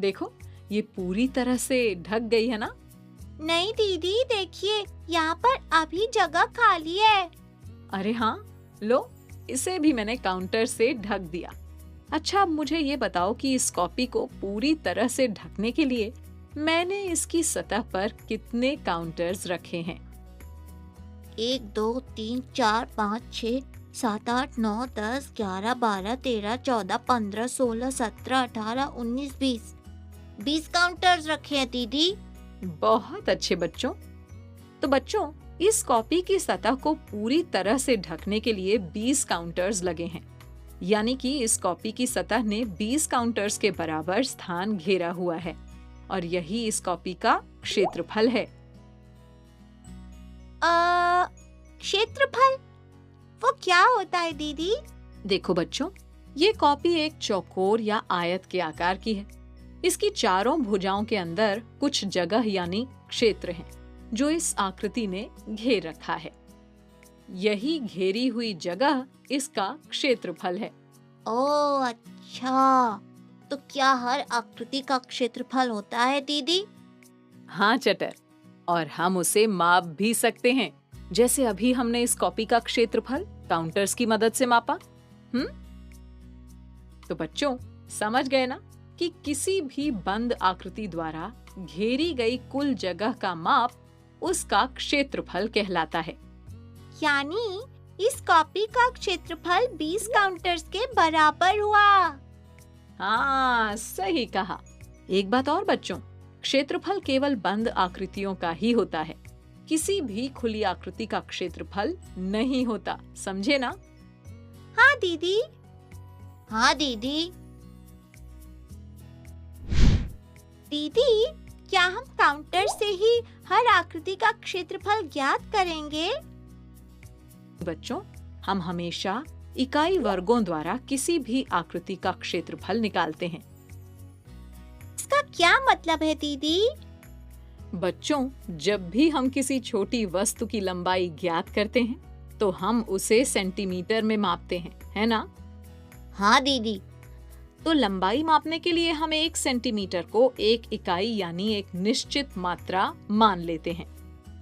देखो, ये पूरी तरह से ढक गई है ना? नहीं दीदी, देखिए यहाँ पर अभी जगह खाली है। अरे हाँ, लो, इसे भी मैंने काउंटर से ढक दिया। अच्छा, अब मुझे ये बताओ कि इस कॉपी को पूरी तरह से ढकने के लिए मैंने इसकी सतह पर कितने काउंटर्स रखे हैं? 1 2 3 4 5 6 7 8 9 10 11 12 13 14 15 16 17 18 19 20 20 काउंटर्स रखे हैं दीदी। बहुत अच्छे बच्चों। तो बच्चों, इस कॉपी की सतह को पूरी तरह से ढकने के लिए 20 काउंटर्स लगे हैं। यानी कि इस कॉपी की सतह ने 20 काउंटर्स के बराबर स्थान घेरा हुआ है और यही इस कॉपी का क्षेत्रफल है। क्षेत्रफल वो क्या होता है दीदी? देखो बच्चों, ये कॉपी एक चौकोर या आयत के आकार की है। इसकी चारों भुजाओं के अंदर कुछ जगह यानी क्षेत्र है जो इस आकृति ने घेर रखा है। यही घेरी हुई जगह इसका क्षेत्रफल है। ओह अच्छा, तो क्या हर आकृति का क्षेत्रफल होता है दीदी? हाँ चटर, और हम उसे माप भी सकते हैं, जैसे अभी हमने इस कॉपी का क्षेत्रफल काउंटर्स की मदद से मापा। तो बच्चों, समझ गए ना कि किसी भी बंद आकृति द्वारा घेरी गई कुल जगह का माप उसका क्षेत्रफल कहलाता है। यानी इस कॉपी का क्षेत्रफल 20 काउंटर्स के बराबर हुआ। हाँ, सही कहा। एक बात और बच्चों, क्षेत्रफल केवल बंद आकृतियों का ही होता है। किसी भी खुली आकृति का क्षेत्रफल नहीं होता, समझे ना? हाँ दीदी। हाँ दीदी। दीदी, क्या हम काउंटर से ही हर आकृति का क्षेत्रफल ज्ञात करेंगे? बच्चों, हम हमेशा इकाई वर्गों द्वारा किसी भी आकृति का क्षेत्रफल निकालते हैं। इसका क्या मतलब है दीदी? बच्चों, जब भी हम किसी छोटी वस्तु की लंबाई ज्ञात करते हैं, तो हम उसे सेंटीमीटर में मापते हैं, है ना? हाँ दीदी। तो लंबाई मापने के लिए हम 1 सेंटीमीटर को एक इकाई यानी एक निश्चित मात्रा मान लेते हैं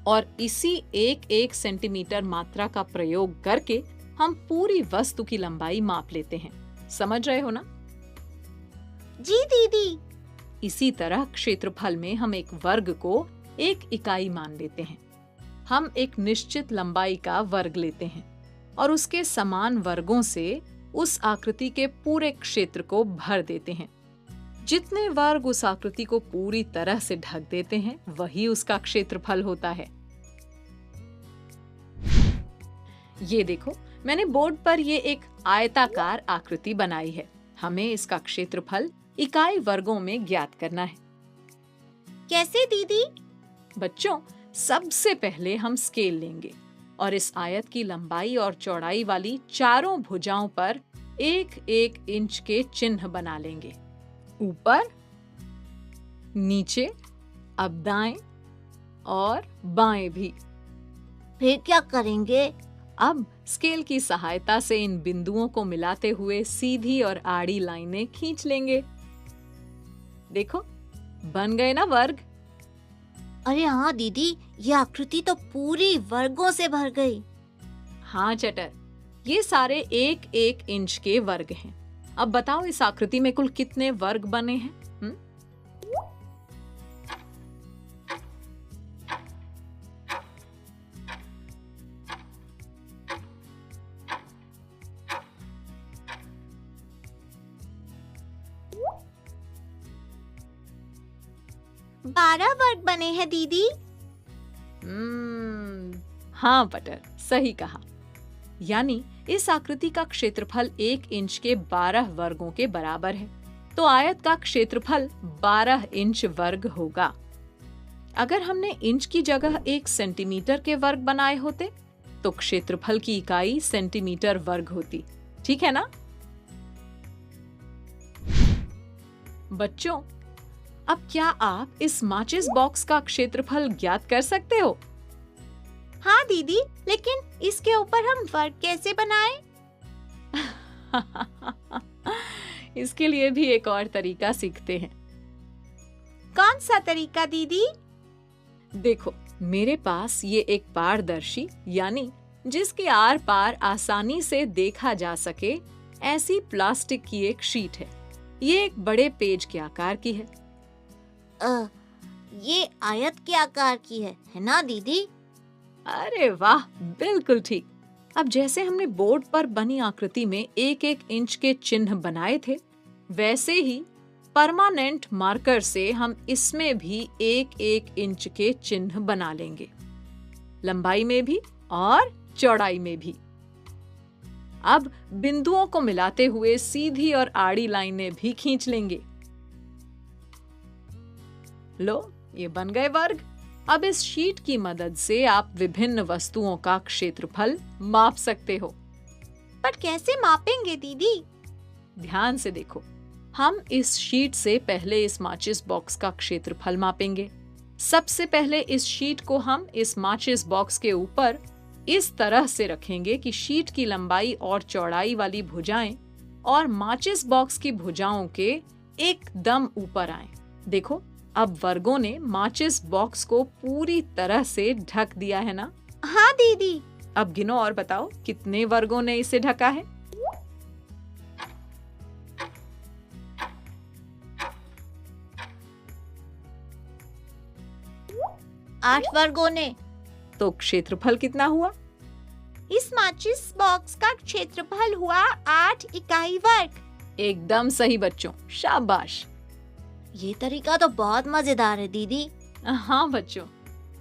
और इसी 1 सेंटीमीटर मात्रा का प्रयोग करके हम पूरी वस्तु की लंबाई माप लेते हैं। समझ रहे हो ना? जी दीदी। इसी तरह क्षेत्रफल में हम एक वर्ग को एक इकाई मान लेते हैं। हम एक निश्चित लंबाई का वर्ग लेते हैं और उसके समान वर्गों से उस आकृति के पूरे क्षेत्र को भर देते हैं। जितने वर्ग उस आकृति को पूरी तरह से ढक देते हैं, वही उसका क्षेत्रफल होता है। ये देखो, मैंने बोर्ड पर ये एक आयताकार आकृति बनाई है। हमें इसका क्षेत्रफल इकाई वर्गों में ज्ञात करना है। कैसे दीदी? बच्चों, सबसे पहले हम स्केल लेंगे और इस आयत की लंबाई और चौड़ाई वाली चारों भुजाओं पर 1-1 इंच के चिन्ह बना लेंगे। ऊपर, नीचे, अब दाएं और बाएं भी। फिर क्या करेंगे? अब स्केल की सहायता से इन बिंदुओं को मिलाते हुए सीधी और आड़ी लाइनें खींच लेंगे। देखो, बन गए ना वर्ग? अरे हाँ दीदी, ये आकृति तो पूरी वर्गों से भर गई। हाँ चटर, ये सारे 1-1 इंच के वर्ग हैं। अब बताओ, इस आकृति में कुल कितने वर्ग बने हैं? 12 वर्ग बने हैं दीदी। हाँ पटर, सही कहा। यानी इस आकृति का क्षेत्रफल 1 इंच के 12 वर्गों के बराबर है। तो आयत का क्षेत्रफल 12 इंच वर्ग होगा। अगर हमने इंच की जगह 1 सेंटीमीटर के वर्ग बनाए होते, तो क्षेत्रफल की इकाई सेंटीमीटर वर्ग होती। ठीक है ना? बच्चों, अब क्या आप इस माचिस बॉक्स का क्षेत्रफल ज्ञात कर सकते हो? हाँ दीदी, लेकिन इसके ऊपर हम वर्ग कैसे बनाएं? इसके लिए भी एक और तरीका सीखते हैं। कौन सा तरीका दीदी? देखो, मेरे पास ये एक पारदर्शी यानी जिसके आर पार आसानी से देखा जा सके ऐसी प्लास्टिक की एक शीट है। ये एक बड़े पेज के आकार की है। ये आयत के आकार की है ना दीदी? अरे वाह, बिल्कुल ठीक। अब जैसे हमने बोर्ड पर बनी आकृति में एक एक इंच के चिन्ह बनाए थे, वैसे ही परमानेंट मार्कर से हम इसमें भी एक एक इंच के चिन्ह बना लेंगे, लंबाई में भी और चौड़ाई में भी। अब बिंदुओं को मिलाते हुए सीधी और आड़ी लाइनें भी खींच लेंगे। लो, ये बन गए वर्ग। अब इस शीट की मदद से आप विभिन्न वस्तुओं का क्षेत्रफल माप सकते हो। पर कैसे मापेंगे दीदी? ध्यान से देखो, हम इस शीट से पहले इस माचिस बॉक्स का क्षेत्रफल मापेंगे। सबसे पहले इस शीट को हम इस माचिस बॉक्स के ऊपर इस तरह से रखेंगे कि शीट की लंबाई और चौड़ाई वाली भुजाएं और माचिस बॉक्स की भुजाओं के एकदम ऊपर आए। देखो, अब वर्गों ने माचिस बॉक्स को पूरी तरह से ढक दिया है ना? हाँ दीदी। अब गिनो और बताओ कितने वर्गों ने इसे ढका है? 8 वर्गों ने। तो क्षेत्रफल कितना हुआ? इस माचिस बॉक्स का क्षेत्रफल हुआ 8 इकाई वर्ग। एकदम सही बच्चों, शाबाश। ये तरीका तो बहुत मजेदार है दीदी। हाँ बच्चों,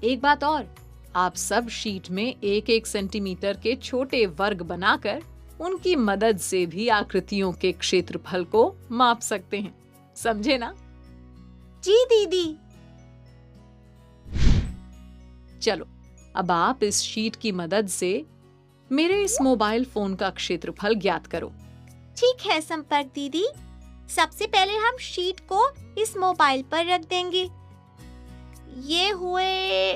एक बात और, आप सब शीट में एक एक सेंटीमीटर के छोटे वर्ग बनाकर उनकी मदद से भी आकृतियों के क्षेत्रफल को माप सकते हैं। समझे ना? जी दीदी। चलो, अब आप इस शीट की मदद से मेरे इस मोबाइल फोन का क्षेत्रफल ज्ञात करो। ठीक है संपर्क दीदी। सबसे पहले हम शीट को इस मोबाइल पर रख देंगे। ये हुए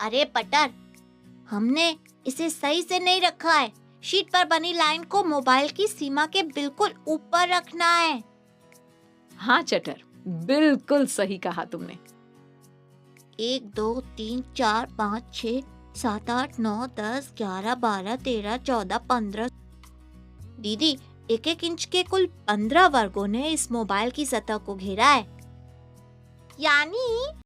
अरे पटर, हमने इसे सही से नहीं रखा है। शीट पर बनी लाइन को मोबाइल की सीमा के बिल्कुल ऊपर रखना है। हाँ चटर, बिल्कुल सही कहा तुमने। 1 2 3 4 5 6 7 8 9 10 11 12 13 14 15। दीदी, एक एक इंच के कुल 15 वर्गों ने इस मोबाइल की सतह को घेरा है। यानी